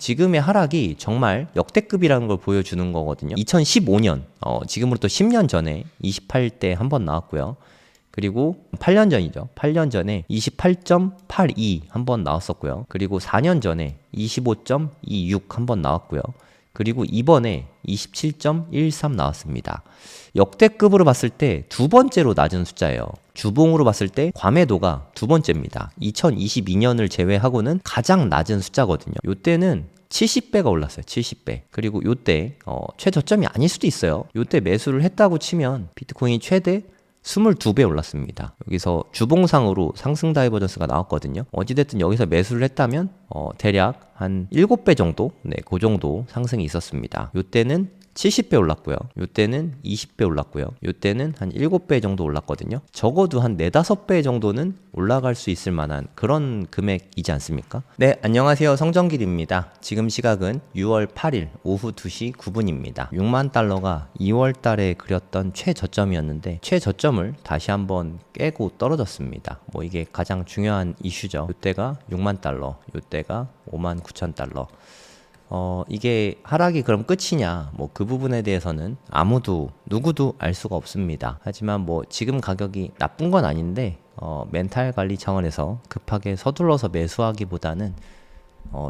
지금의 하락이 정말 역대급이라는 걸 보여주는 거거든요. 2015년, 지금으로부터 10년 전에 28대 한 번 나왔고요. 그리고 8년 전이죠. 8년 전에 28.82 한 번 나왔었고요. 그리고 4년 전에 25.26 한 번 나왔고요. 그리고 이번에 27.13 나왔습니다. 역대급으로 봤을 때 두 번째로 낮은 숫자예요. 주봉으로 봤을 때 과매도가 두 번째입니다. 2022년을 제외하고는 가장 낮은 숫자거든요. 요때는 70배가 올랐어요. 70배. 그리고 요때 최저점이 아닐 수도 있어요. 요때 매수를 했다고 치면 비트코인이 최대 22배 올랐습니다. 여기서 주봉상으로 상승 다이버전스가 나왔거든요. 어찌됐든 여기서 매수를 했다면 대략 한 7배 정도? 네, 그 정도 상승이 있었습니다. 요때는 70배 올랐고요. 요때는 20배 올랐고요. 요때는 한 7배 정도 올랐거든요. 적어도 한 4, 5배 정도는 올라갈 수 있을 만한 그런 금액이지 않습니까? 네, 안녕하세요. 성정길입니다. 지금 시각은 6월 8일 오후 2시 9분입니다. 6만 달러가 2월 달에 그렸던 최저점이었는데 최저점을 다시 한번 깨고 떨어졌습니다. 뭐 이게 가장 중요한 이슈죠. 요때가 6만 달러, 요때가 5만 9천 달러. 이게 하락이 그럼 끝이냐? 뭐 그 부분에 대해서는 누구도 알 수가 없습니다. 하지만 뭐 지금 가격이 나쁜 건 아닌데, 멘탈 관리 차원에서 급하게 서둘러서 매수하기보다는,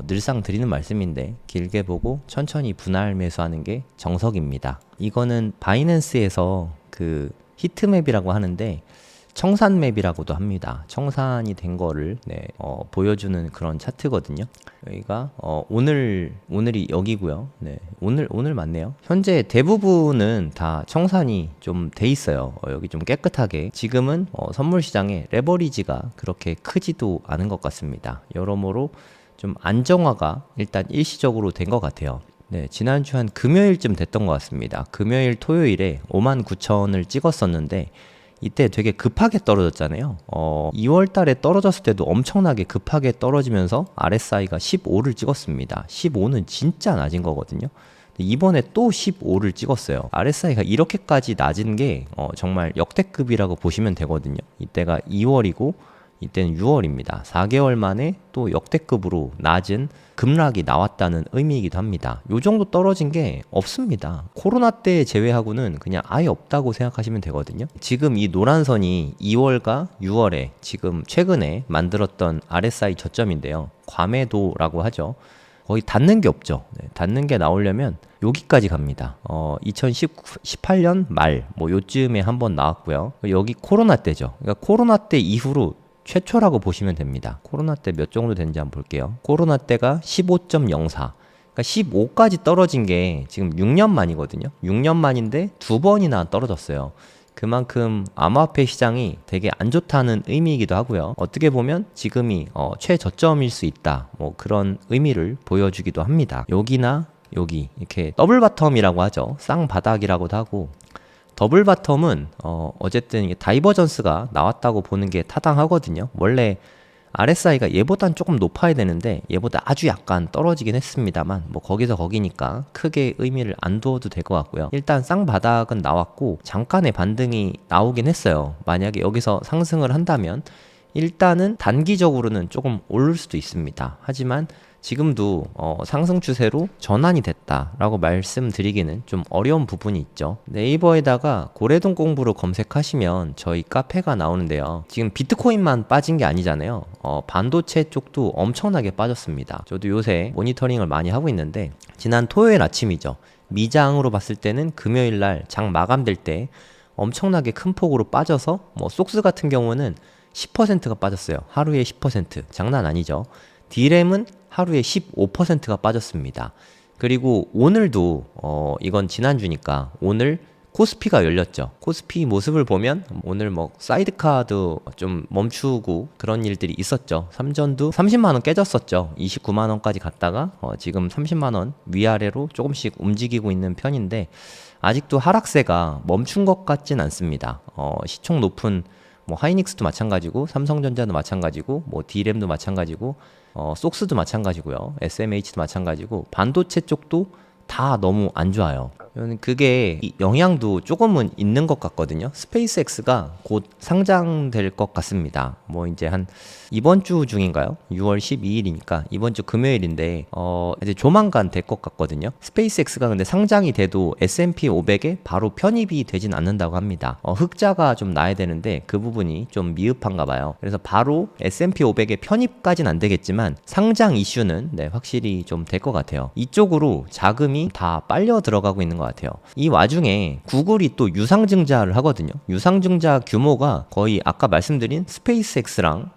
늘상 드리는 말씀인데, 길게 보고 천천히 분할 매수하는 게 정석입니다. 이거는 바이낸스에서 그 히트맵이라고 하는데, 청산맵이라고도 합니다. 청산이 된 거를 보여주는 그런 차트거든요. 여기가 오늘이 여기고요. 네, 오늘 맞네요. 현재 대부분은 다 청산이 좀 돼 있어요. 여기 좀 깨끗하게. 지금은 선물 시장에 레버리지가 그렇게 크지도 않은 것 같습니다. 여러모로 좀 안정화가 일단 일시적으로 된 것 같아요. 네, 지난주 한 금요일쯤 됐던 것 같습니다. 금요일, 토요일에 59,000을 찍었었는데 이때 되게 급하게 떨어졌잖아요. 2월 달에 떨어졌을 때도 엄청나게 급하게 떨어지면서 RSI가 15를 찍었습니다. 15는 진짜 낮은 거거든요. 이번에 또 15를 찍었어요. RSI가 이렇게까지 낮은 게 정말 역대급이라고 보시면 되거든요. 이때가 2월이고 이때는 6월입니다. 4개월 만에 또 역대급으로 낮은 급락이 나왔다는 의미이기도 합니다. 요 정도 떨어진 게 없습니다. 코로나 때 제외하고는 그냥 아예 없다고 생각하시면 되거든요. 지금 이 노란 선이 2월과 6월에 지금 최근에 만들었던 RSI 저점인데요. 과매도라고 하죠. 거의 닿는 게 없죠. 네, 닿는 게 나오려면 여기까지 갑니다. 2018년 말 뭐 요쯤에 한번 나왔고요. 여기 코로나 때죠. 그러니까 코로나 때 이후로 최초라고 보시면 됩니다. 코로나 때 몇 정도 되는지 한번 볼게요. 코로나 때가 15.04. 그러니까 15까지 떨어진 게 지금 6년 만이거든요. 6년 만인데 두 번이나 떨어졌어요. 그만큼 암호화폐 시장이 되게 안 좋다는 의미이기도 하고요. 어떻게 보면 지금이 최저점일 수 있다. 뭐 그런 의미를 보여주기도 합니다. 여기나 여기 이렇게 더블 바텀이라고 하죠. 쌍바닥이라고도 하고, 더블 바텀은 어쨌든 이게 다이버전스가 나왔다고 보는 게 타당하거든요. 원래 RSI가 얘보단 조금 높아야 되는데 얘보다 아주 약간 떨어지긴 했습니다만 뭐 거기서 거기니까 크게 의미를 안 두어도 될 것 같고요. 일단 쌍바닥은 나왔고 잠깐의 반등이 나오긴 했어요. 만약에 여기서 상승을 한다면 일단은 단기적으로는 조금 오를 수도 있습니다. 하지만 지금도 상승 추세로 전환이 됐다라고 말씀드리기는 좀 어려운 부분이 있죠. 네이버에다가 고래동 공부로 검색하시면 저희 카페가 나오는데요. 지금 비트코인만 빠진 게 아니잖아요. 반도체 쪽도 엄청나게 빠졌습니다. 저도 요새 모니터링을 많이 하고 있는데 지난 토요일 아침이죠. 미장으로 봤을 때는 금요일날 장 마감될 때 엄청나게 큰 폭으로 빠져서 뭐 속스 같은 경우는 10%가 빠졌어요. 하루에 10%. 장난 아니죠. 디램은 하루에 15%가 빠졌습니다. 그리고 오늘도 이건 지난주니까 오늘 코스피가 열렸죠. 코스피 모습을 보면 오늘 뭐 사이드카도 좀 멈추고 그런 일들이 있었죠. 삼전도 30만원 깨졌었죠. 29만원까지 갔다가 지금 30만원 위아래로 조금씩 움직이고 있는 편인데 아직도 하락세가 멈춘 것 같진 않습니다. 시총 높은 뭐 하이닉스도 마찬가지고 삼성전자도 마찬가지고 뭐 D램도 마찬가지고 속스도 마찬가지고요. SMH도 마찬가지고 반도체 쪽도 다 너무 안 좋아요. 저는 그게 영향도 조금은 있는 것 같거든요. 스페이스X가 곧 상장될 것 같습니다. 뭐 이제 한 이번 주 중인가요? 6월 12일이니까 이번 주 금요일인데 이제 조만간 될 것 같거든요. 스페이스X가 근데 상장이 돼도 S&P 500에 바로 편입이 되진 않는다고 합니다. 흑자가 좀 나야 되는데 그 부분이 좀 미흡한가 봐요. 그래서 바로 S&P 500에 편입까진 안 되겠지만 상장 이슈는 네, 확실히 좀 될 것 같아요. 이쪽으로 자금이 다 빨려 들어가고 있는 것 같아요. 이 와중에 구글이 또 유상증자를 하거든요. 유상증자 규모가 거의 아까 말씀드린 스페이스X랑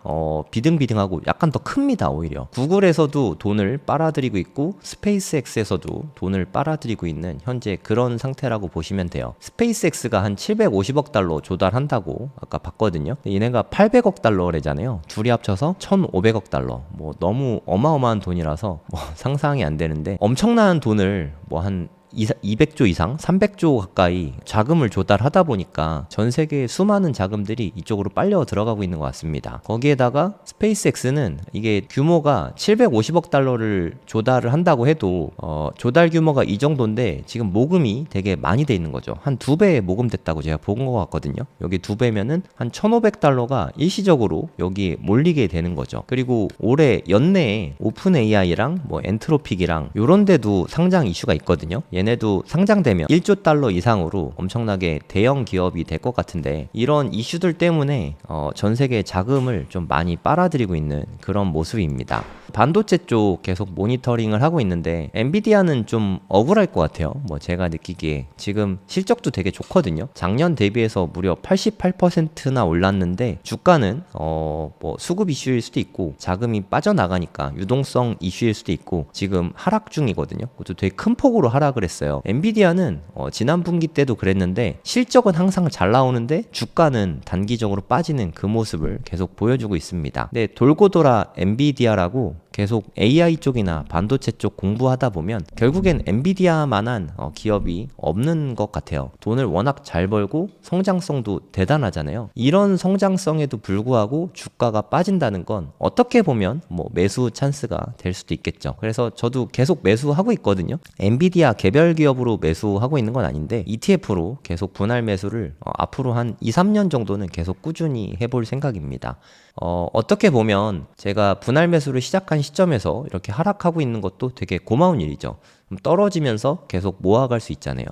비등비등하고 약간 더 큽니다. 오히려 구글에서도 돈을 빨아들이고 있고 스페이스X에서도 돈을 빨아들이고 있는 현재 그런 상태라고 보시면 돼요. 스페이스X가 한 750억 달러 조달한다고 아까 봤거든요. 얘네가 800억 달러래잖아요. 둘이 합쳐서 1,500억 달러. 뭐 너무 어마어마한 돈이라서 뭐 상상이 안 되는데 엄청난 돈을 뭐 한 200조 이상, 300조 가까이 자금을 조달하다 보니까 전 세계의 수많은 자금들이 이쪽으로 빨려 들어가고 있는 것 같습니다. 거기에다가 스페이스X는 이게 규모가 750억 달러를 조달을 한다고 해도 조달 규모가 이 정도인데 지금 모금이 되게 많이 돼 있는 거죠. 한 2배 모금됐다고 제가 본 것 같거든요. 여기 2배면은 한 1,500달러가 일시적으로 여기 몰리게 되는 거죠. 그리고 올해 연내에 오픈 AI랑 뭐 엔트로픽이랑 요런 데도 상장 이슈가 있거든요. 얘네도 상장되면 1조 달러 이상으로 엄청나게 대형 기업이 될 것 같은데 이런 이슈들 때문에 전 세계 자금을 좀 많이 빨아들이고 있는 그런 모습입니다. 반도체 쪽 계속 모니터링을 하고 있는데 엔비디아는 좀 억울할 것 같아요. 뭐 제가 느끼기에 지금 실적도 되게 좋거든요. 작년 대비해서 무려 88%나 올랐는데 주가는 뭐 수급 이슈일 수도 있고 자금이 빠져나가니까 유동성 이슈일 수도 있고 지금 하락 중이거든요. 그것도 되게 큰 폭으로 하락을 했어요. 엔비디아는 지난 분기 때도 그랬는데 실적은 항상 잘 나오는데 주가는 단기적으로 빠지는 그 모습을 계속 보여주고 있습니다. 근데 돌고 돌아 엔비디아라고 계속 AI 쪽이나 반도체 쪽 공부하다 보면 결국엔 엔비디아만한 기업이 없는 것 같아요. 돈을 워낙 잘 벌고 성장성도 대단하잖아요. 이런 성장성에도 불구하고 주가가 빠진다는 건 어떻게 보면 뭐 매수 찬스가 될 수도 있겠죠. 그래서 저도 계속 매수하고 있거든요. 엔비디아 개별 기업으로 매수하고 있는 건 아닌데 ETF로 계속 분할 매수를 앞으로 한 2, 3년 정도는 계속 꾸준히 해볼 생각입니다. 어떻게 보면 제가 분할 매수를 시작한 시점에서 이렇게 하락하고 있는 것도 되게 고마운 일이죠. 떨어지면서 계속 모아갈 수 있잖아요.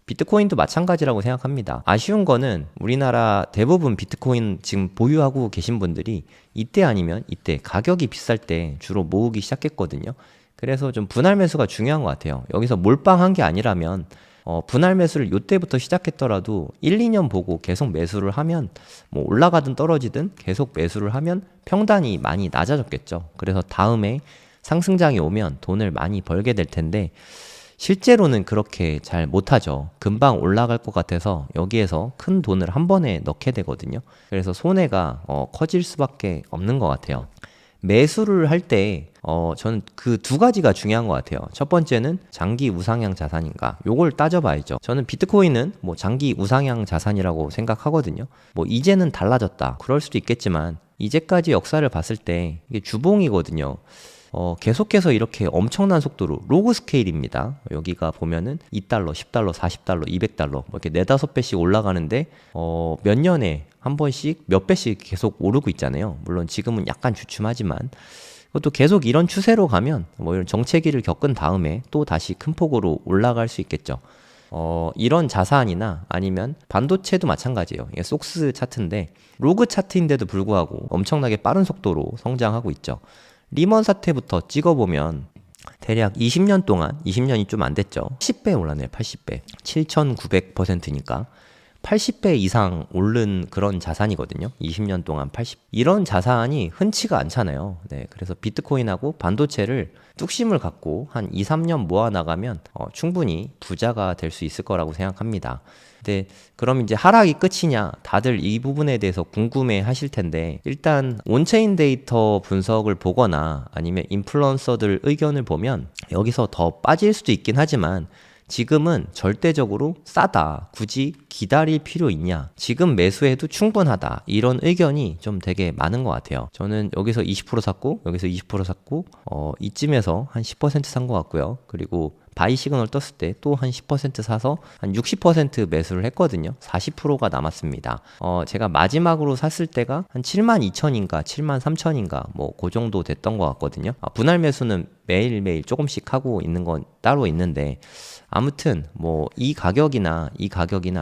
비트코인도 마찬가지라고 생각합니다. 아쉬운 거는 우리나라 대부분 비트코인 지금 보유하고 계신 분들이 이때 아니면 이때 가격이 비쌀 때 주로 모으기 시작했거든요. 그래서 좀 분할 매수가 중요한 것 같아요. 여기서 몰빵한 게 아니라면 분할 매수를 요때부터 시작했더라도 1, 2년 보고 계속 매수를 하면 뭐 올라가든 떨어지든 계속 매수를 하면 평단이 많이 낮아졌겠죠. 그래서 다음에 상승장이 오면 돈을 많이 벌게 될 텐데 실제로는 그렇게 잘 못하죠. 금방 올라갈 것 같아서 여기에서 큰 돈을 한 번에 넣게 되거든요. 그래서 손해가 커질 수밖에 없는 것 같아요. 매수를 할 때 저는 그 두 가지가 중요한 것 같아요. 첫 번째는 장기 우상향 자산인가 요걸 따져봐야죠. 저는 비트코인은 뭐 장기 우상향 자산이라고 생각하거든요. 뭐 이제는 달라졌다 그럴 수도 있겠지만 이제까지 역사를 봤을 때 이게 주봉이거든요. 계속해서 이렇게 엄청난 속도로 로그 스케일입니다. 여기가 보면은 2달러, 10달러, 40달러, 200달러 뭐 이렇게 4-5배씩 올라가는데 몇 년에 한 번씩 몇 배씩 계속 오르고 있잖아요. 물론 지금은 약간 주춤하지만 그것도 계속 이런 추세로 가면 뭐 이런 정체기를 겪은 다음에 또 다시 큰 폭으로 올라갈 수 있겠죠. 이런 자산이나 아니면 반도체도 마찬가지예요. 이게 속스 차트인데 로그 차트인데도 불구하고 엄청나게 빠른 속도로 성장하고 있죠. 리먼 사태부터 찍어보면 대략 20년 동안 20년이 좀 안 됐죠. 80배 올랐네요. 80배 7,900%니까 80배 이상 오른 그런 자산이거든요. 20년 동안 80. 이런 자산이 흔치가 않잖아요. 네, 그래서 비트코인하고 반도체를 뚝심을 갖고 한 2, 3년 모아나가면 충분히 부자가 될 수 있을 거라고 생각합니다. 근데 그럼 이제 하락이 끝이냐? 다들 이 부분에 대해서 궁금해 하실 텐데 일단 온체인 데이터 분석을 보거나 아니면 인플루언서들 의견을 보면 여기서 더 빠질 수도 있긴 하지만 지금은 절대적으로 싸다. 굳이 기다릴 필요 있냐? 지금 매수해도 충분하다. 이런 의견이 좀 되게 많은 것 같아요. 저는 여기서 20% 샀고 여기서 20% 샀고 이쯤에서 한 10% 산 것 같고요. 그리고 바이 시그널 떴을 때 또 한 10% 사서 한 60% 매수를 했거든요. 40%가 남았습니다. 제가 마지막으로 샀을 때가 한 72,000인가 73,000인가 뭐 그 정도 됐던 것 같거든요. 분할 매수는 매일매일 조금씩 하고 있는 건 따로 있는데, 아무튼 뭐 이 가격이나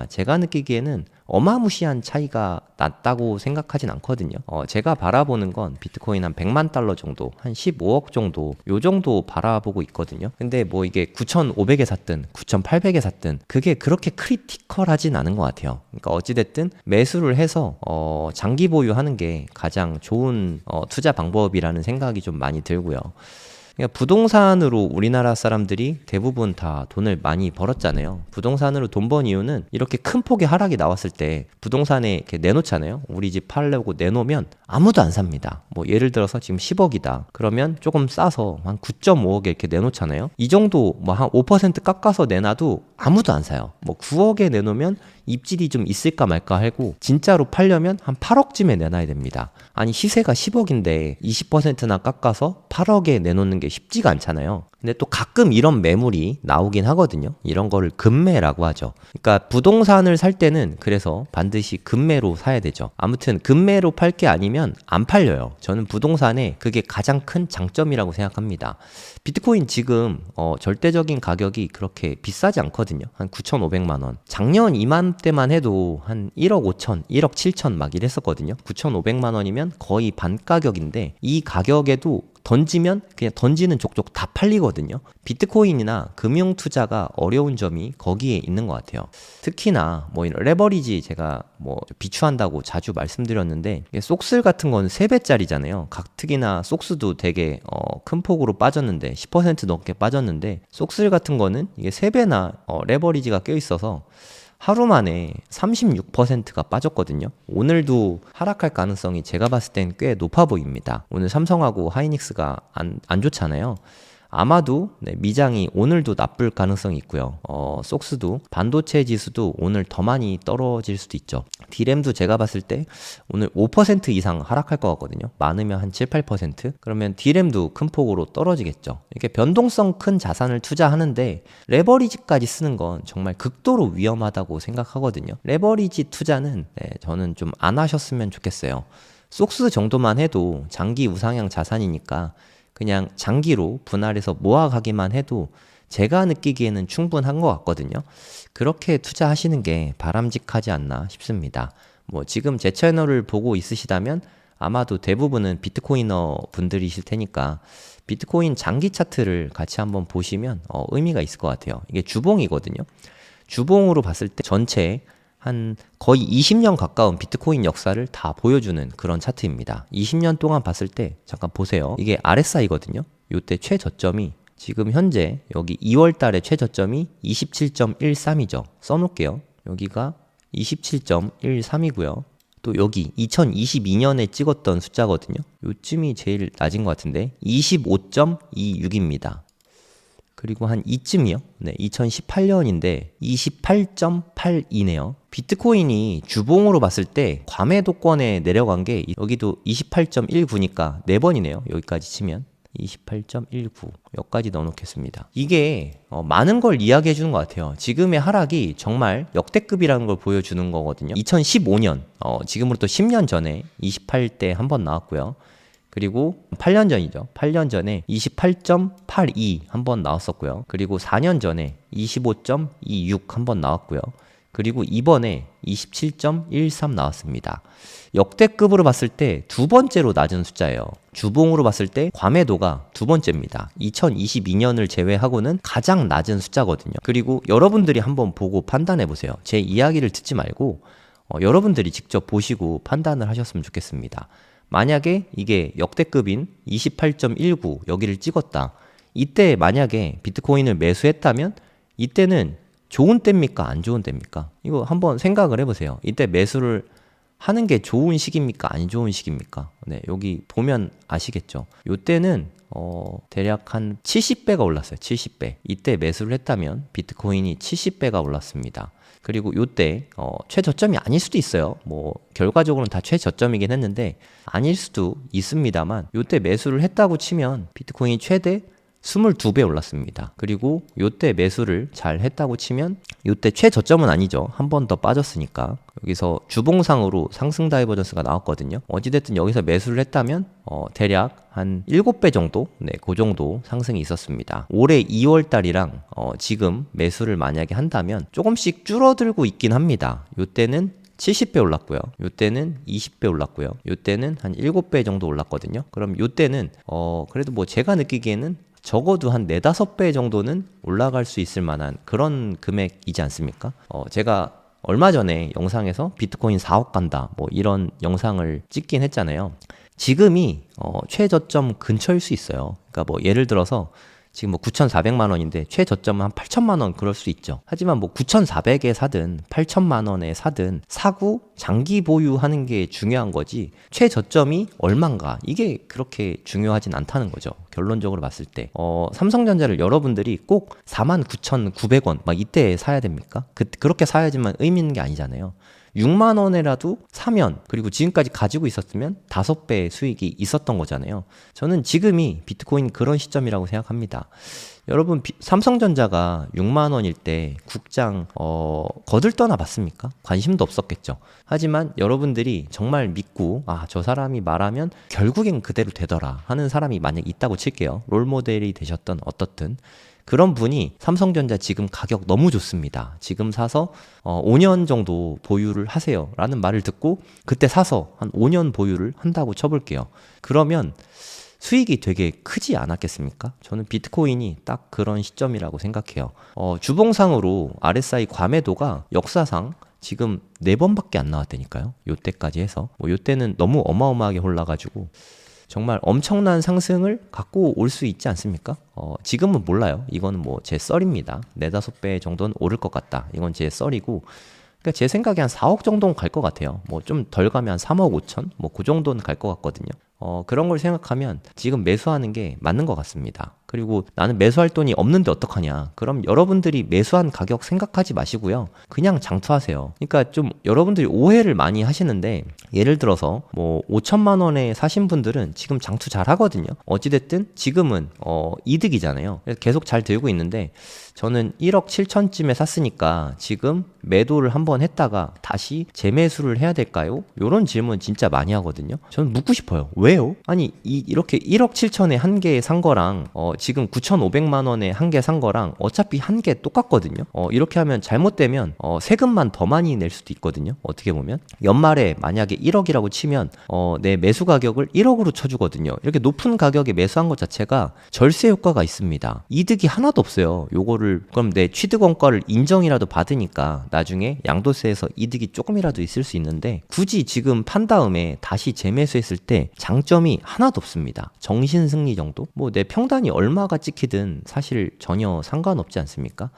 제가 느끼기에는 어마무시한 차이가 났다고 생각하진 않거든요. 제가 바라보는 건 비트코인 한 100만 달러 정도, 한 15억 정도, 요 정도 바라보고 있거든요. 근데 뭐 이게 9,500에 샀든 9,800에 샀든 그게 그렇게 크리티컬하진 않은 것 같아요. 그러니까 어찌됐든 매수를 해서 장기 보유하는 게 가장 좋은 투자 방법이라는 생각이 좀 많이 들고요. 그러니까 부동산으로 우리나라 사람들이 대부분 다 돈을 많이 벌었잖아요. 부동산으로 돈 번 이유는 이렇게 큰 폭의 하락이 나왔을 때 부동산에 이렇게 내놓잖아요. 우리 집 팔려고 내놓으면 아무도 안 삽니다. 뭐 예를 들어서 지금 10억이다. 그러면 조금 싸서 한 9.5억에 이렇게 내놓잖아요. 이 정도 뭐 한 5% 깎아서 내놔도 아무도 안 사요. 뭐 9억에 내놓으면 입질이 좀 있을까 말까 하고, 진짜로 팔려면 한 8억쯤에 내놔야 됩니다. 아니 시세가 10억인데 20%나 깎아서 8억에 내놓는 게 쉽지가 않잖아요. 근데 또 가끔 이런 매물이 나오긴 하거든요. 이런 거를 금매라고 하죠. 그러니까 부동산을 살 때는 그래서 반드시 금매로 사야 되죠. 아무튼 금매로 팔 게 아니면 안 팔려요. 저는 부동산에 그게 가장 큰 장점이라고 생각합니다. 비트코인 지금 절대적인 가격이 그렇게 비싸지 않거든요. 한 9,500만 원. 작년 이맘때만 해도 한 1억 5천, 1억 7천 막 이랬었거든요. 9,500만 원이면 거의 반 가격인데, 이 가격에도 던지면 그냥 던지는 족족 다 팔리거든요. 비트코인이나 금융 투자가 어려운 점이 거기에 있는 것 같아요. 특히나 뭐 이런 레버리지 제가 뭐 비추한다고 자주 말씀드렸는데, 속슬 같은 건 3배짜리잖아요. 가뜩이나 속스도 되게 큰 폭으로 빠졌는데 10% 넘게 빠졌는데, 속슬 같은 거는 이게 3배나 레버리지가 껴 있어서 하루 만에 36%가 빠졌거든요. 오늘도 하락할 가능성이 제가 봤을 땐 꽤 높아 보입니다. 오늘 삼성하고 하이닉스가 안 좋잖아요. 아마도 미장이 오늘도 나쁠 가능성이 있고요. 속스도, 반도체 지수도 오늘 더 많이 떨어질 수도 있죠. 디램도 제가 봤을 때 오늘 5% 이상 하락할 것 같거든요. 많으면 한 7, 8%? 그러면 디램도 큰 폭으로 떨어지겠죠. 이렇게 변동성 큰 자산을 투자하는데 레버리지까지 쓰는 건 정말 극도로 위험하다고 생각하거든요. 레버리지 투자는 저는 좀 안 하셨으면 좋겠어요. 속스 정도만 해도 장기 우상향 자산이니까 그냥 장기로 분할해서 모아가기만 해도 제가 느끼기에는 충분한 것 같거든요. 그렇게 투자하시는 게 바람직하지 않나 싶습니다. 뭐 지금 제 채널을 보고 있으시다면 아마도 대부분은 비트코이너 분들이실 테니까 비트코인 장기 차트를 같이 한번 보시면 의미가 있을 것 같아요. 이게 주봉이거든요. 주봉으로 봤을 때 전체 한 거의 20년 가까운 비트코인 역사를 다 보여주는 그런 차트입니다. 20년 동안 봤을 때 잠깐 보세요. 이게 RSI거든요. 요때 최저점이 지금 현재 여기 2월 달에 최저점이 27.13이죠. 써놓을게요. 여기가 27.13이고요. 또 여기 2022년에 찍었던 숫자거든요. 요쯤이 제일 낮은 것 같은데 25.26입니다. 그리고 한 이쯤이요. 2018년인데 28.82네요. 비트코인이 주봉으로 봤을 때 과매도권에 내려간 게 여기도 28.19니까 4번이네요. 여기까지 치면 28.19 여기까지 넣어놓겠습니다. 이게 많은 걸 이야기해 주는 것 같아요. 지금의 하락이 정말 역대급이라는 걸 보여주는 거거든요. 2015년 지금으로부터 10년 전에 28대 한 번 나왔고요. 그리고 8년 전이죠. 8년 전에 28.82 한 번 나왔었고요. 그리고 4년 전에 25.26 한 번 나왔고요. 그리고 이번에 27.13 나왔습니다. 역대급으로 봤을 때 두 번째로 낮은 숫자예요. 주봉으로 봤을 때 과매도가 두 번째입니다. 2022년을 제외하고는 가장 낮은 숫자거든요. 그리고 여러분들이 한번 보고 판단해 보세요. 제 이야기를 듣지 말고 여러분들이 직접 보시고 판단을 하셨으면 좋겠습니다. 만약에 이게 역대급인 28.19 여기를 찍었다. 이때 만약에 비트코인을 매수했다면 이때는 좋은 때입니까? 안 좋은 때입니까? 이거 한번 생각을 해보세요. 이때 매수를 하는 게 좋은 시기입니까? 안 좋은 시기입니까? 네, 여기 보면 아시겠죠? 이때는 대략 한 70배가 올랐어요. 70배. 이때 매수를 했다면 비트코인이 70배가 올랐습니다. 그리고 이때 최저점이 아닐 수도 있어요. 뭐 결과적으로는 다 최저점이긴 했는데 아닐 수도 있습니다만 이때 매수를 했다고 치면 비트코인이 최대 22배 올랐습니다. 그리고 요때 매수를 잘 했다고 치면 요때 최저점은 아니죠. 한 번 더 빠졌으니까. 여기서 주봉상으로 상승 다이버전스가 나왔거든요. 어찌됐든 여기서 매수를 했다면 대략 한 7배 정도? 네, 그 정도 상승이 있었습니다. 올해 2월 달이랑 지금 매수를 만약에 한다면 조금씩 줄어들고 있긴 합니다. 요때는 70배 올랐고요. 요때는 20배 올랐고요. 요때는 한 7배 정도 올랐거든요. 그럼 요때는 그래도 뭐 제가 느끼기에는 적어도 한 4, 5배 정도는 올라갈 수 있을 만한 그런 금액이지 않습니까? 제가 얼마 전에 영상에서 비트코인 4억 간다 뭐 이런 영상을 찍긴 했잖아요. 지금이 최저점 근처일 수 있어요. 그러니까 뭐 예를 들어서 지금 뭐 9,400만 원인데 최저점은 한 8천만 원 그럴 수 있죠. 하지만 뭐 9,400에 사든 8천만 원에 사든 사고 장기 보유하는 게 중요한 거지 최저점이 얼만가 이게 그렇게 중요하진 않다는 거죠. 결론적으로 봤을 때 삼성전자를 여러분들이 꼭 49,900원 막 이때 사야 됩니까? 그렇게 사야지만 의미 있는 게 아니잖아요. 6만 원에라도 사면 그리고 지금까지 가지고 있었으면 5배 수익이 있었던 거잖아요. 저는 지금이 비트코인 그런 시점이라고 생각합니다. 여러분 삼성전자가 6만 원일 때 국장 거들떠나 봤습니까? 관심도 없었겠죠. 하지만 여러분들이 정말 믿고 저 사람이 말하면 결국엔 그대로 되더라 하는 사람이 만약 있다고 칠게요. 롤모델이 되셨던 어떻든 그런 분이 삼성전자 지금 가격 너무 좋습니다. 지금 사서 5년 정도 보유를 하세요 라는 말을 듣고 그때 사서 한 5년 보유를 한다고 쳐볼게요. 그러면 수익이 되게 크지 않았겠습니까? 저는 비트코인이 딱 그런 시점이라고 생각해요. 주봉상으로 RSI 과매도가 역사상 지금 4번밖에 안 나왔다니까요. 요때까지 해서 요때는 너무 어마어마하게 올라가지고 정말 엄청난 상승을 갖고 올 수 있지 않습니까? 지금은 몰라요. 이거는 뭐 제 썰입니다. 4, 5배 정도는 오를 것 같다. 이건 제 썰이고 그러니까 제 생각에 한 4억 정도는 갈 것 같아요. 뭐 좀 덜 가면 한 3억 5천? 뭐 그 정도는 갈 것 같거든요. 그런 걸 생각하면 지금 매수하는 게 맞는 것 같습니다. 그리고 나는 매수할 돈이 없는데 어떡하냐. 그럼 여러분들이 매수한 가격 생각하지 마시고요. 그냥 장투하세요. 그러니까 좀 여러분들이 오해를 많이 하시는데 예를 들어서 뭐 5천만 원에 사신 분들은 지금 장투 잘 하거든요. 어찌됐든 지금은 이득이잖아요. 그래서 계속 잘 들고 있는데 저는 1억 7천쯤에 샀으니까 지금 매도를 한번 했다가 다시 재매수를 해야 될까요? 이런 질문 진짜 많이 하거든요. 저는 묻고 싶어요. 왜요? 아니 이렇게 1억 7천에 한 개 산 거랑 지금 9,500만 원에 한 개 산 거랑 어차피 한 개 똑같거든요. 이렇게 하면 잘못되면 세금만 더 많이 낼 수도 있거든요. 어떻게 보면 연말에 만약에 1억이라고 치면 내 매수 가격을 1억으로 쳐주거든요. 이렇게 높은 가격에 매수한 것 자체가 절세 효과가 있습니다. 이득이 하나도 없어요. 요거를 그럼 내 취득 원가를 인정이라도 받으니까 나중에 양도세에서 이득이 조금이라도 있을 수 있는데 굳이 지금 판 다음에 다시 재매수했을 때 장점이 하나도 없습니다. 정신 승리 정도? 뭐 내 평단이 얼마가 찍히든 사실 전혀 상관없지 않습니까?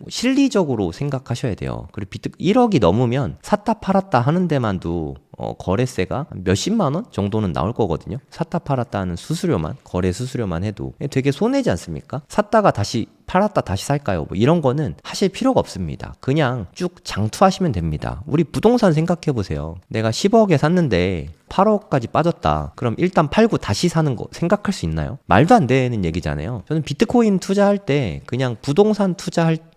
실리적으로 생각하셔야 돼요. 그리고 1억이 넘으면 샀다 팔았다 하는 데만도 거래세가 몇십만 원 정도는 나올 거거든요. 샀다 팔았다 하는 수수료만, 거래 수수료만 해도 되게 손해지 않습니까? 샀다가 다시 팔았다 다시 살까요? 뭐 이런 거는 하실 필요가 없습니다. 그냥 쭉 장투하시면 됩니다. 우리 부동산 생각해 보세요. 내가 10억에 샀는데 8억까지 빠졌다. 그럼 일단 팔고 다시 사는 거 생각할 수 있나요? 말도 안 되는 얘기잖아요. 저는 비트코인 투자할 때 그냥 부동산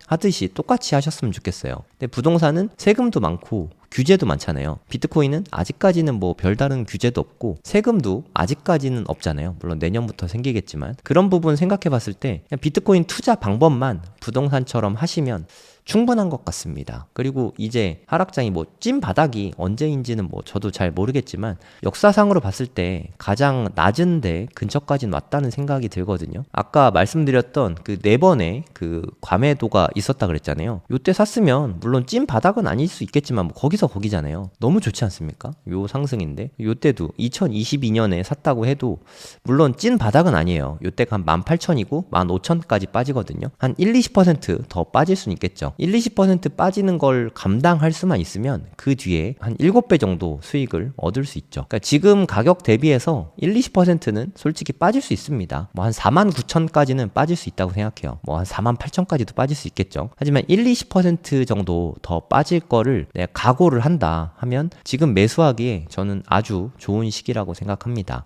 하듯이 똑같이 하셨으면 좋겠어요. 근데 부동산은 세금도 많고 규제도 많잖아요. 비트코인은 아직까지는 뭐 별다른 규제도 없고 세금도 아직까지는 없잖아요. 물론 내년부터 생기겠지만 그런 부분 생각해 봤을 때 그냥 비트코인 투자 방법만 부동산처럼 하시면 충분한 것 같습니다. 그리고 이제 하락장이 뭐 찐 바닥이 언제인지는 뭐 저도 잘 모르겠지만 역사상으로 봤을 때 가장 낮은 데 근처까지는 왔다는 생각이 들거든요. 아까 말씀드렸던 그 4번의 그 과매도가 있었다 그랬잖아요. 요때 샀으면 물론 찐 바닥은 아닐 수 있겠지만 뭐 거기서 거기잖아요. 너무 좋지 않습니까? 요 상승인데 요때도 2022년에 샀다고 해도 물론 찐 바닥은 아니에요. 요때가 한 18,000이고 15,000까지 빠지거든요. 한 1, 20%더 빠질 수는 있겠죠. 20% 빠지는 걸 감당할 수만 있으면 그 뒤에 한 7배 정도 수익을 얻을 수 있죠. 그러니까 지금 가격 대비해서 20%는 솔직히 빠질 수 있습니다. 뭐 한 49,000까지는 빠질 수 있다고 생각해요. 뭐 한 48,000까지도 빠질 수 있겠죠. 하지만 20% 정도 더 빠질 거를 내가 각오를 한다 하면 지금 매수하기에 저는 아주 좋은 시기라고 생각합니다.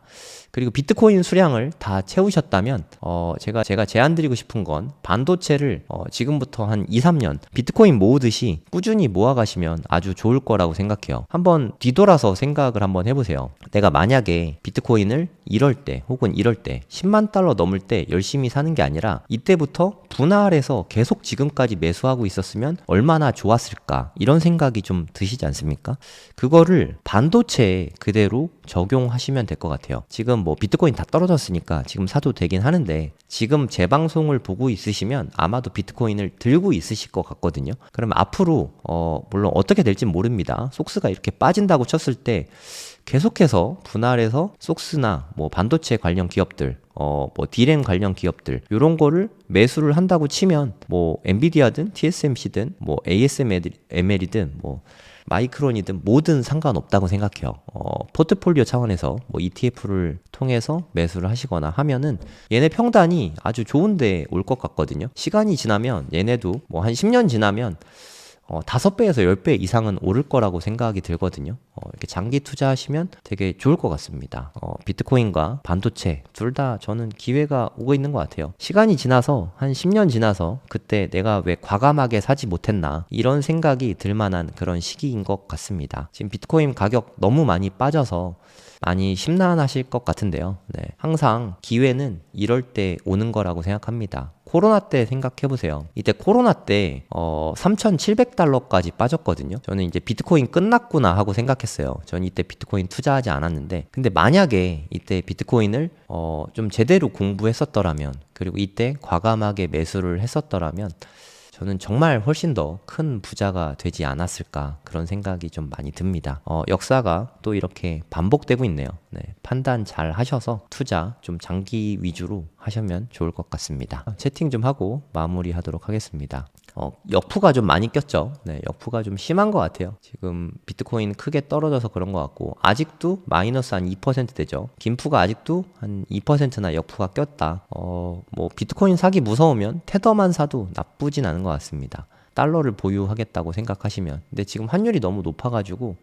그리고 비트코인 수량을 다 채우셨다면 제가 제안드리고 싶은 건 반도체를 지금부터 한 2, 3년 비트코인 모으듯이 꾸준히 모아가시면 아주 좋을 거라고 생각해요. 한번 뒤돌아서 생각을 한번 해보세요. 내가 만약에 비트코인을 이럴 때 혹은 이럴 때 10만 달러 넘을 때 열심히 사는 게 아니라 이때부터 분할해서 계속 지금까지 매수하고 있었으면 얼마나 좋았을까, 이런 생각이 좀 드시지 않습니까? 그거를 반도체에 그대로 적용하시면 될 것 같아요. 지금 뭐 비트코인 다 떨어졌으니까 지금 사도 되긴 하는데, 지금 제 방송을 보고 있으시면 아마도 비트코인을 들고 있으실 것 같거든요. 그러면 앞으로 물론 어떻게 될지 모릅니다. 속스가 이렇게 빠진다고 쳤을 때 계속해서 분할해서 속스나 뭐 반도체 관련 기업들, 뭐 디램 관련 기업들, 요런 거를 매수를 한다고 치면 뭐 엔비디아든 TSMC든 뭐 ASML이든 뭐 마이크론이든 뭐든 상관없다고 생각해요. 포트폴리오 차원에서 뭐 ETF를 통해서 매수를 하시거나 하면은 얘네 평단이 아주 좋은데 올 것 같거든요. 시간이 지나면 얘네도 뭐 한 10년 지나면 5배에서 10배 이상은 오를 거라고 생각이 들거든요. 이렇게 장기 투자하시면 되게 좋을 것 같습니다. 비트코인과 반도체 둘 다 저는 기회가 오고 있는 것 같아요. 시간이 지나서 한 10년 지나서 그때 내가 왜 과감하게 사지 못했나, 이런 생각이 들 만한 그런 시기인 것 같습니다. 지금 비트코인 가격 너무 많이 빠져서 많이 심란하실 것 같은데요. 네, 항상 기회는 이럴 때 오는 거라고 생각합니다. 코로나 때 생각해보세요. 이때 코로나 때 3,700달러까지 빠졌거든요. 저는 이제 비트코인 끝났구나 하고 생각했어요. 저는 이때 비트코인 투자하지 않았는데, 근데 만약에 이때 비트코인을 좀 제대로 공부했었더라면, 그리고 이때 과감하게 매수를 했었더라면 저는 정말 훨씬 더 큰 부자가 되지 않았을까, 그런 생각이 좀 많이 듭니다. 역사가 또 이렇게 반복되고 있네요. 네, 판단 잘 하셔서 투자 좀 장기 위주로 하시면 좋을 것 같습니다. 채팅 좀 하고 마무리하도록 하겠습니다. 역푸가 좀 많이 꼈죠. 네, 역푸가 좀 심한 것 같아요. 지금 비트코인 크게 떨어져서 그런 것 같고, 아직도 마이너스 한 2% 되죠. 김푸가 아직도 한 2%나 역푸가 꼈다. 뭐 비트코인 사기 무서우면 테더만 사도 나쁘진 않은 것 같습니다. 달러를 보유하겠다고 생각하시면. 근데 지금 환율이 너무 높아가지고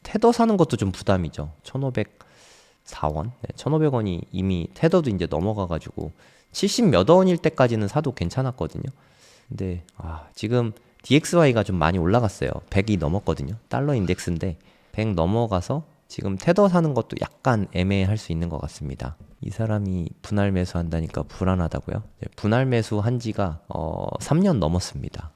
테더 사는 것도 좀 부담이죠. 1,504원? 네, 1,500원이 이미 테더도 이제 넘어가가지고 70 몇 원일 때까지는 사도 괜찮았거든요. 근데 지금 DXY가 좀 많이 올라갔어요. 100이 넘었거든요. 달러 인덱스인데 100 넘어가서 지금 테더 사는 것도 약간 애매할 수 있는 것 같습니다. 이 사람이 분할 매수 한다니까 불안하다고요? 분할 매수 한 지가 3년 넘었습니다.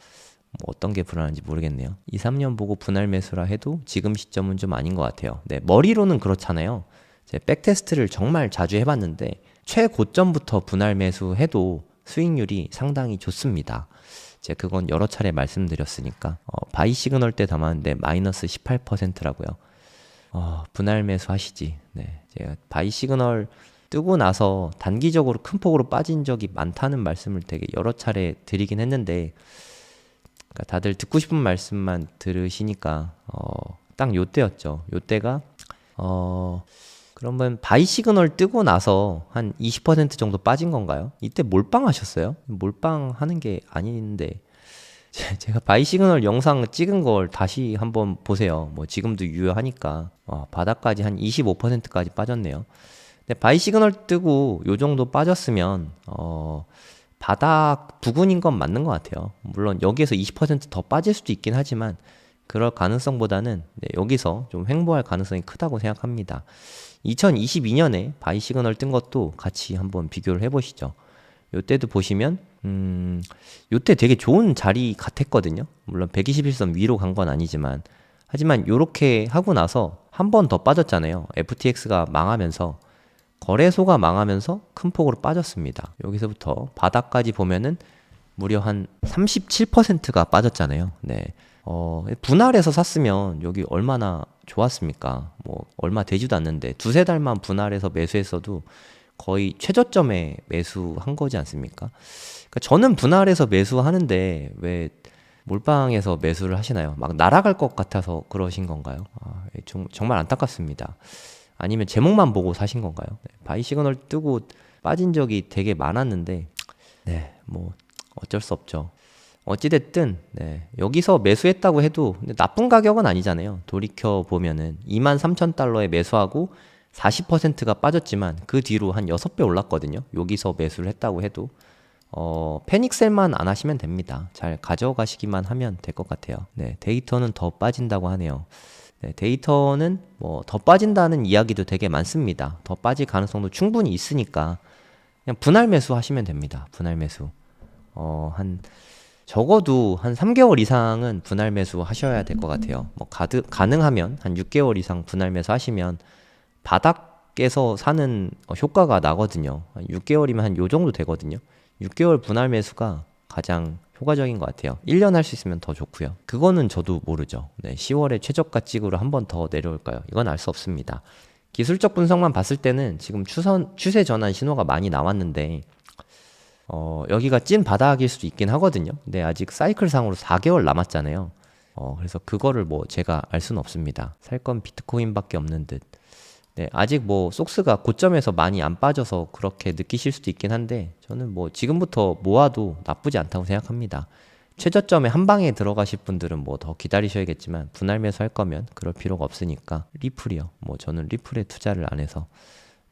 뭐 어떤 게 불안한지 모르겠네요. 2, 3년 보고 분할 매수라 해도 지금 시점은 좀 아닌 것 같아요. 네, 머리로는 그렇잖아요. 제 백테스트를 정말 자주 해봤는데 최고점부터 분할 매수해도 수익률이 상당히 좋습니다. 제가 그건 여러 차례 말씀드렸으니까 바이 시그널 때 담았는데 마이너스 18%라고요. 분할 매수 하시지. 네, 제가 바이 시그널 뜨고 나서 단기적으로 큰 폭으로 빠진 적이 많다는 말씀을 되게 여러 차례 드리긴 했는데, 그러니까 다들 듣고 싶은 말씀만 들으시니까 딱 요때였죠. 요때가 그러면 바이 시그널 뜨고 나서 한 20% 정도 빠진 건가요? 이때 몰빵 하셨어요? 몰빵 하는 게 아닌데, 제가 바이 시그널 영상 찍은 걸 다시 한번 보세요. 뭐 지금도 유효하니까. 바닥까지 한 25%까지 빠졌네요. 근데 바이 시그널 뜨고 요 정도 빠졌으면 바닥 부근인 건 맞는 것 같아요. 물론 여기에서 20% 더 빠질 수도 있긴 하지만 그럴 가능성보다는 여기서 좀 횡보할 가능성이 크다고 생각합니다. 2022년에 바이 시그널 뜬 것도 같이 한번 비교를 해보시죠. 요때도 보시면 요때 되게 좋은 자리 같았거든요. 물론 121선 위로 간 건 아니지만, 하지만 요렇게 하고 나서 한 번 더 빠졌잖아요. FTX가 망하면서, 거래소가 망하면서 큰 폭으로 빠졌습니다. 여기서부터 바닥까지 보면은 무려 한 37%가 빠졌잖아요. 네. 분할해서 샀으면 여기 얼마나 좋았습니까? 뭐 얼마 되지도 않는데 두세 달만 분할해서 매수했어도 거의 최저점에 매수한 거지 않습니까? 그러니까 저는 분할해서 매수하는데 왜 몰빵해서 매수를 하시나요? 막 날아갈 것 같아서 그러신 건가요? 정말 안타깝습니다. 아니면 제목만 보고 사신 건가요? 네, 바이 시그널 뜨고 빠진 적이 되게 많았는데, 네, 뭐 어쩔 수 없죠. 어찌됐든 네, 여기서 매수했다고 해도 나쁜 가격은 아니잖아요. 돌이켜 보면은 23,000달러에 매수하고 40%가 빠졌지만 그 뒤로 한 6배 올랐거든요. 여기서 매수를 했다고 해도 패닉셀만 안 하시면 됩니다. 잘 가져가시기만 하면 될 것 같아요. 네, 데이터는 더 빠진다고 하네요. 네, 데이터는 뭐 더 빠진다는 이야기도 되게 많습니다. 더 빠질 가능성도 충분히 있으니까 그냥 분할 매수 하시면 됩니다. 분할 매수. 적어도 한 3개월 이상은 분할 매수 하셔야 될 것 같아요. 뭐 가능하면 한 6개월 이상 분할 매수 하시면 바닥에서 사는 효과가 나거든요. 6개월이면 한 요 정도 되거든요. 6개월 분할 매수가 가장 효과적인 것 같아요. 1년 할 수 있으면 더 좋고요. 그거는 저도 모르죠. 네, 10월에 최저가 찍으로 한 번 더 내려올까요? 이건 알 수 없습니다. 기술적 분석만 봤을 때는 지금 추세 전환 신호가 많이 나왔는데 여기가 찐 바닥일 수도 있긴 하거든요. 근데 아직 사이클상으로 4개월 남았잖아요. 그래서 그거를 뭐 제가 알 수는 없습니다. 살 건 비트코인밖에 없는 듯. 네, 아직 뭐 속스가 고점에서 많이 안 빠져서 그렇게 느끼실 수도 있긴 한데 저는 뭐 지금부터 모아도 나쁘지 않다고 생각합니다. 최저점에 한 방에 들어가실 분들은 뭐 더 기다리셔야겠지만 분할 매수 할 거면 그럴 필요가 없으니까 리플이요. 뭐 저는 리플에 투자를 안 해서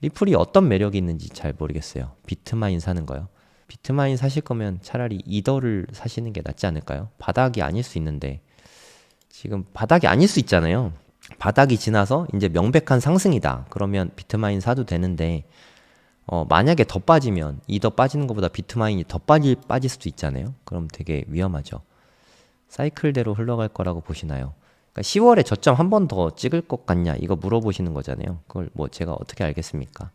리플이 어떤 매력이 있는지 잘 모르겠어요. 비트마인 사는 거요. 비트마인 사실 거면 차라리 이더를 사시는 게 낫지 않을까요? 바닥이 아닐 수 있는데 지금 바닥이 아닐 수 있잖아요. 바닥이 지나서 이제 명백한 상승이다. 그러면 비트마인 사도 되는데 만약에 더 빠지면 이더 빠지는 것보다 비트마인이 더 빠질 수도 있잖아요. 그럼 되게 위험하죠. 사이클대로 흘러갈 거라고 보시나요? 그러니까 10월에 저점 한 번 더 찍을 것 같냐 이거 물어보시는 거잖아요. 그걸 뭐 제가 어떻게 알겠습니까?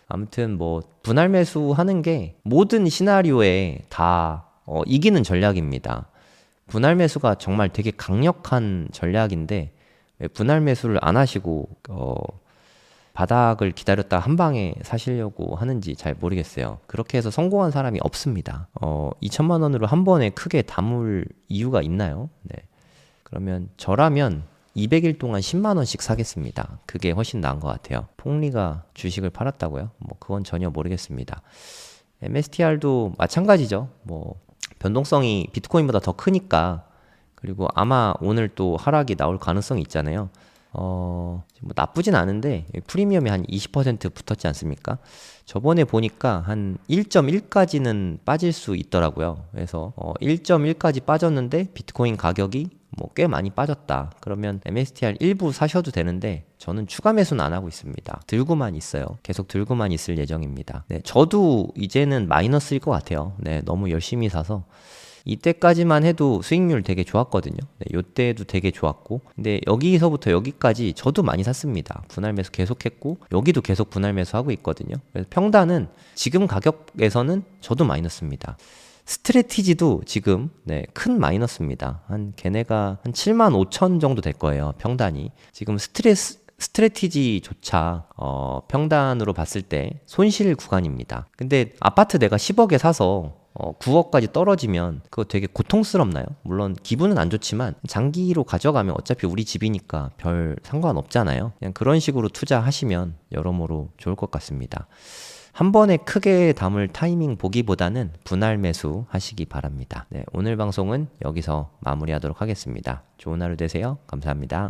아무튼 뭐 분할 매수하는 게 모든 시나리오에 다 이기는 전략입니다. 분할 매수가 정말 되게 강력한 전략인데 왜 분할 매수를 안 하시고 바닥을 기다렸다 한 방에 사시려고 하는지 잘 모르겠어요. 그렇게 해서 성공한 사람이 없습니다. 2천만 원으로 한 번에 크게 담을 이유가 있나요? 네. 그러면 저라면 200일 동안 10만 원씩 사겠습니다. 그게 훨씬 나은 것 같아요. 폭리가 주식을 팔았다고요? 뭐 그건 전혀 모르겠습니다. MSTR도 마찬가지죠. 뭐 변동성이 비트코인보다 더 크니까 그리고 아마 오늘 또 하락이 나올 가능성이 있잖아요. 뭐 나쁘진 않은데 프리미엄이 한 20% 붙었지 않습니까? 저번에 보니까 한 1.1까지는 빠질 수 있더라고요. 그래서 1.1까지 빠졌는데 비트코인 가격이 뭐 꽤 많이 빠졌다. 그러면 MSTR 일부 사셔도 되는데 저는 추가 매수는 안 하고 있습니다. 들고만 있어요. 계속 들고만 있을 예정입니다. 네, 저도 이제는 마이너스일 것 같아요. 네, 너무 열심히 사서 이때까지만 해도 수익률 되게 좋았거든요. 네, 요때도 되게 좋았고 근데 여기서부터 여기까지 저도 많이 샀습니다. 분할 매수 계속했고 여기도 계속 분할 매수하고 있거든요. 그래서 평단은 지금 가격에서는 저도 마이너스입니다. 스트레티지도 지금 큰 마이너스입니다. 걔네가 한 75,000 정도 될 거예요. 평단이. 지금 스트레티지조차 평단으로 봤을 때 손실 구간입니다. 근데 아파트 내가 10억에 사서 9억까지 떨어지면 그거 되게 고통스럽나요? 물론 기분은 안 좋지만 장기로 가져가면 어차피 우리 집이니까 별 상관없잖아요. 그냥 그런 식으로 투자하시면 여러모로 좋을 것 같습니다. 한 번에 크게 담을 타이밍 보기보다는 분할 매수 하시기 바랍니다. 네, 오늘 방송은 여기서 마무리하도록 하겠습니다. 좋은 하루 되세요. 감사합니다.